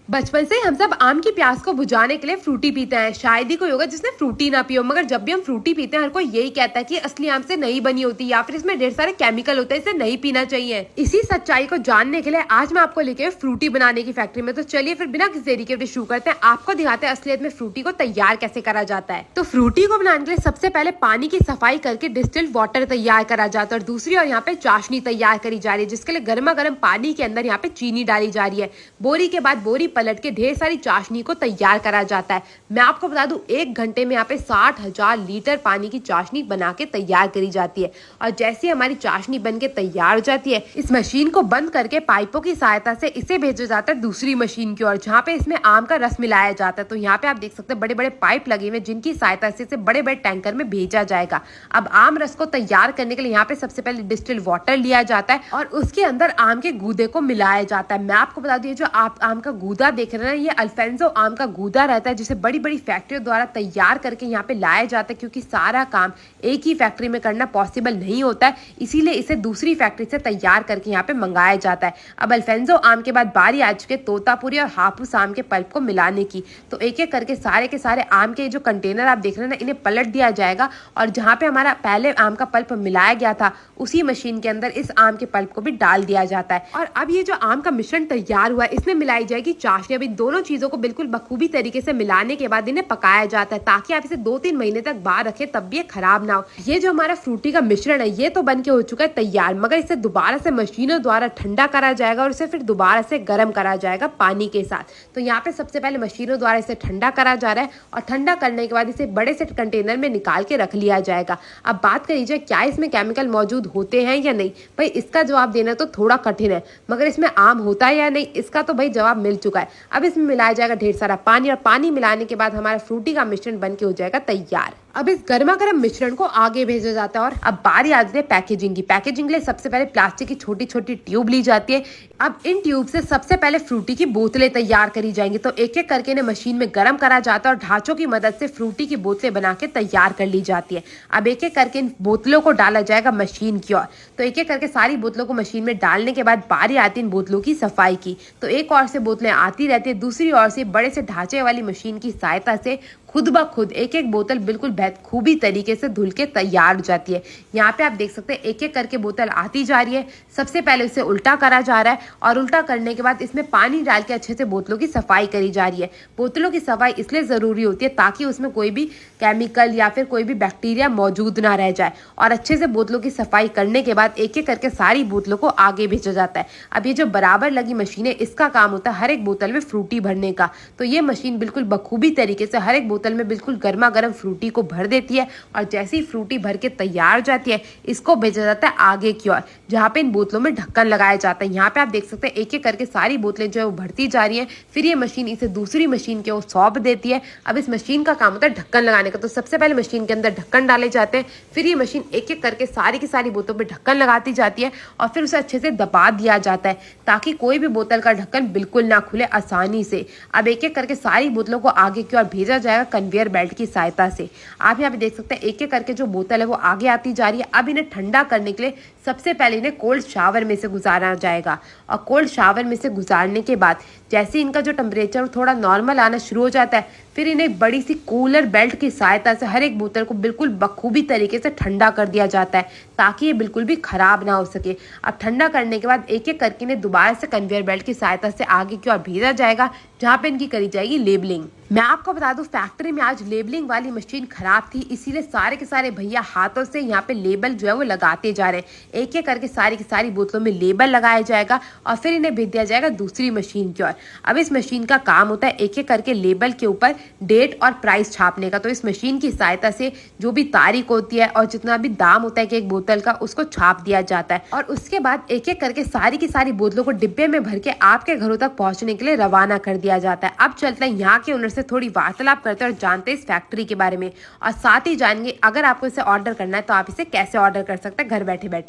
बचपन से हम सब आम की प्यास को बुझाने के लिए फ्रूटी पीते हैं। शायद ही कोई होगा जिसने फ्रूटी ना पियो, मगर जब भी हम फ्रूटी पीते हैं हर कोई यही कहता है कि असली आम से नहीं बनी होती या फिर इसमें ढेर सारे केमिकल होते हैं, इसे नहीं पीना चाहिए। इसी सच्चाई को जानने के लिए आज मैं आपको लेके फ्रूटी बनाने की फैक्ट्री में। तो चलिए फिर बिना किसी देरी के शुरू करते हैं, आपको दिखाते हैं असलियत में फ्रूटी को तैयार कैसे करा जाता है। तो फ्रूटी को बनाने के लिए सबसे पहले पानी की सफाई करके डिस्टिल्ड वाटर तैयार करा जाता है और दूसरी और यहाँ पे चाशनी तैयार करी जा रही है, जिसके लिए गर्मा गर्म पानी के अंदर यहाँ पे चीनी डाली जा रही है। बोरी के बाद बोरी पलट के ढेर सारी चाशनी को तैयार करा जाता है। मैं आपको बता दूं 1 घंटे में यहाँ पे 60,000 लीटर पानी की चाशनी बना के तैयार करी जाती है। और जैसे हमारी चाशनी बन के तैयार हो जाती है, इस मशीन को बंद करके पाइपों की सहायता से इसे भेजा जाता है दूसरी मशीन की ओर, जहाँ पे इसमें आम का रस मिलाया जाता है। तो यहाँ पे आप देख सकते हैं बड़े बड़े पाइप लगे हुए जिनकी सहायता से इसे बड़े बड़े टैंकर में भेजा जाएगा। अब आम रस को तैयार करने के लिए यहाँ पे सबसे पहले डिस्टिल्ड वाटर लिया जाता है और उसके अंदर आम के गूदे को मिलाया जाता है। मैं आपको बता दूं जो आप आम का गूदा देख रहे हैं, ये अल्फेंसो आम का गूदा रहता है, जिसे बड़ी बड़ी फैक्ट्रियों द्वारा तैयार करके यहाँ पे लाया जाता है, क्योंकि सारा काम एक ही फैक्ट्री में करना पॉसिबल नहीं होता है, इसीलिए इसे दूसरी फैक्ट्री से तैयार करके यहाँ पे मंगाया जाता है। अब अल्फेंसो आम के बाद बारी आ चुकी है तोतापुरी और हापुस आम के पल्प को मिलाने की। तो एक एक करके सारे के सारे आम के जो कंटेनर आप देख रहे हैं ना, इन्हें पलट दिया जाएगा और जहाँ पे हमारा पहले आम का पल्प मिलाया गया था उसी मशीन के अंदर इस आम के पल्प को भी डाल दिया जाता है। और अब ये जो आम का मिश्रण तैयार हुआ है, इसमें मिलाई जाएगी चाशनी। अब इन दोनों चीजों को बिल्कुल बखूबी तरीके से मिलाने के बाद इन्हें पकाया जाता है, ताकि आप इसे 2-3 महीने तक बाहर रखें तब भी ये खराब ना हो। ये जो हमारा फ्रूटी का मिश्रण है ये तो बन के हो चुका है तैयार, मगर इसे दोबारा से मशीनों द्वारा ठंडा करा जाएगा और इसे फिर दोबारा से गर्म करा जाएगा पानी के साथ। तो यहाँ पे सबसे पहले मशीनों द्वारा इसे ठंडा करा जा रहा है और ठंडा करने के बाद इसे बड़े से कंटेनर में निकाल के रख लिया जाएगा। अब बात करी जाए क्या इसमें केमिकल मौजूद होते हैं या नहीं, भाई इसका जवाब देना तो थोड़ा कठिन है, मगर इसमें आम होता है या नहीं इसका तो भाई जवाब मिल चुका है। अब इसमें मिलाया जाएगा ढेर सारा पानी और पानी मिलाने के बाद हमारा फ्रूटी का मिश्रण बन के हो जाएगा तैयार। अब इस गर्मा गर्म मिश्रण को आगे भेजा जाता है और अब बारी आती है पैकेजिंग की। पैकेजिंग के लिए सबसे पहले प्लास्टिक की छोटी छोटी ट्यूब ली जाती है। अब इन ट्यूब से सबसे पहले फ्रूटी की बोतलें तैयार करी जाएंगी। तो एक एक करके इन्हें मशीन में गर्म करा जाता है और ढांचों की मदद से फ्रूटी की बोतलें बना के तैयार कर ली जाती है। अब एक एक करके इन बोतलों को डाला जाएगा मशीन की ओर। तो एक एक करके सारी बोतलों को मशीन में डालने के बाद बारी आती है इन बोतलों की सफाई की। तो एक ओर से बोतलें आती रहती है, दूसरी ओर से बड़े से ढांचे वाली मशीन की सहायता से खुद ब खुद एक एक बोतल बिल्कुल बेखूबी तरीके से धुल के तैयार हो जाती है। यहाँ पे आप देख सकते हैं एक एक करके बोतल आती जा रही है। सबसे पहले इसे उल्टा करा जा रहा है और उल्टा करने के बाद इसमें पानी डाल के अच्छे से बोतलों की सफाई करी जा रही है। बोतलों की सफाई इसलिए ज़रूरी होती है ताकि उसमें कोई भी केमिकल या फिर कोई भी बैक्टीरिया मौजूद ना रह जाए। और अच्छे से बोतलों की सफाई करने के बाद एक एक करके सारी बोतलों को आगे भेजा जाता है। अब ये जो बराबर लगी मशीन है, इसका काम होता है हर एक बोतल में फ्रूटी भरने का। तो ये मशीन बिल्कुल बखूबी तरीके से हर एक बोतल में बिल्कुल गर्मा गर्म फ्रूटी को भर देती है और जैसे ही फ्रूटी भर के तैयार हो जाती है, इसको भेजा जाता है आगे की ओर, जहाँ पे इन बोतलों में ढक्कन लगाया जाता है। यहाँ पे आप देख सकते हैं एक एक करके सारी बोतलें जो है वो भरती जा रही हैं। फिर ये मशीन इसे दूसरी मशीन के ओर सौंप देती है। अब इस मशीन का काम होता है ढक्कन लगाने का। तो सबसे पहले मशीन के अंदर ढक्कन डाले जाते हैं, फिर ये मशीन एक एक करके सारी की सारी बोतलों पर ढक्कन लगाती जाती है और फिर उसे अच्छे से दबा दिया जाता है ताकि कोई भी बोतल का ढक्कन बिल्कुल ना खुले आसानी से। अब एक एक करके सारी बोतलों को आगे की ओर भेजा जाएगा कन्वेयर बेल्ट की सहायता से। आप यहाँ पे देख सकते हैं एक एक करके जो बोतल है वो आगे आती जा रही है। अब इन्हें ठंडा करने के लिए सबसे पहले इन्हें कोल्ड शावर में से गुजारा जाएगा और कोल्ड शावर में से गुजारने के बाद जैसे इनका जो टेम्परेचर थोड़ा नॉर्मल आना शुरू हो जाता है, फिर इन्हें एक बड़ी सी कूलर बेल्ट की सहायता से हर एक बोतल को बिल्कुल बखूबी तरीके से ठंडा कर दिया जाता है ताकि ये बिल्कुल भी खराब ना हो सके। अब ठंडा करने के बाद एक एक करके इन्हें दोबारा से कन्वेयर बेल्ट की सहायता से आगे की ओर भेजा जाएगा, जहाँ पे इनकी करी जाएगी लेबलिंग। मैं आपको बता दूं फैक्ट्री में आज लेबलिंग वाली मशीन खराब थी, इसीलिए सारे के सारे भैया हाथों से यहाँ पे लेबल जो है वो लगाते जा रहे हैं। एक एक करके सारी की सारी बोतलों में लेबल लगाया जाएगा और फिर इन्हें भेज दिया जाएगा दूसरी मशीन की ओर। अब इस मशीन का काम होता है एक एक करके लेबल के ऊपर डेट और प्राइस छापने का। तो इस मशीन की सहायता से जो भी तारीख होती है और जितना भी दाम होता है कि एक बोतल का, उसको छाप दिया जाता है और उसके बाद एक एक करके सारी की सारी बोतलों को डिब्बे में भर के आपके घरों तक पहुंचने के लिए रवाना कर दिया जाता है। अब चलते हैं यहाँ के ओनर से थोड़ी वार्तालाप करते हैं और जानते हैं इस फैक्ट्री के बारे में और साथ ही जानेंगे अगर आपको इसे ऑर्डर करना है तो आप इसे कैसे ऑर्डर कर सकते हैं घर बैठे बैठे।